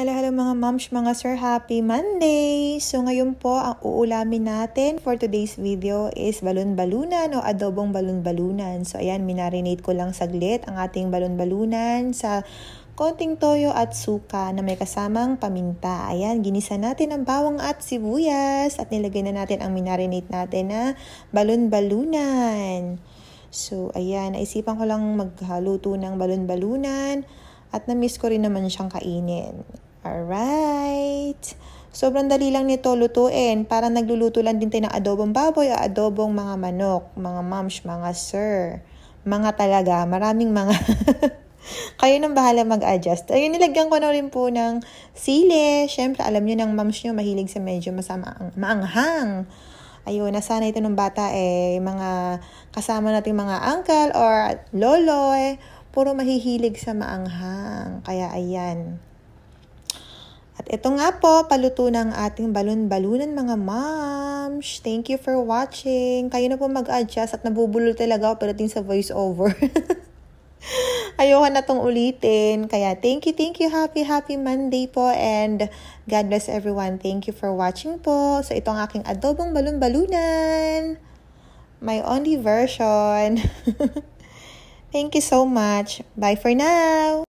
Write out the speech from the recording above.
Hello, hello mga moms, mga sir, happy Monday! So ngayon po, ang uulamin natin for today's video is balon-balunan o adobong balon-balunan. So ayan, minarinate ko lang saglit ang ating balon-balunan sa konting toyo at suka na may kasamang paminta. Ayan, ginisa natin ang bawang at sibuyas at nilagay na natin ang minarinate natin na balon-balunan. So ayan, naisipan ko lang maghaluto ng balon-balunan. At na-miss ko rin naman siyang kainin. Alright. Sobrang dali lang nito lutuin. Parang nagluluto lang din tayo ng adobong baboy o adobong mga manok. Mga moms, mga sir. Mga talaga. Maraming mga. Kayo nang bahala mag-adjust. Ayun, nilagyan ko na rin po ng sili. Siyempre, alam nyo ng moms nyo, mahilig sa medyo maanghang. Ayun, nasanay ito ng bata mga kasama nating mga uncle or lolo puro mahihilig sa maanghang. Kaya ayan. At ito nga po, paluto ng ating balon-balunan mga moms. Thank you for watching. Kayo na po mag-adjust at nabubulol talaga ako pagdating sa voiceover. Ayoko na tong ulitin. Kaya thank you. Happy Monday po. And God bless everyone. Thank you for watching po. So ito ang aking adobong balon-balunan. My only version. Thank you so much. Bye for now.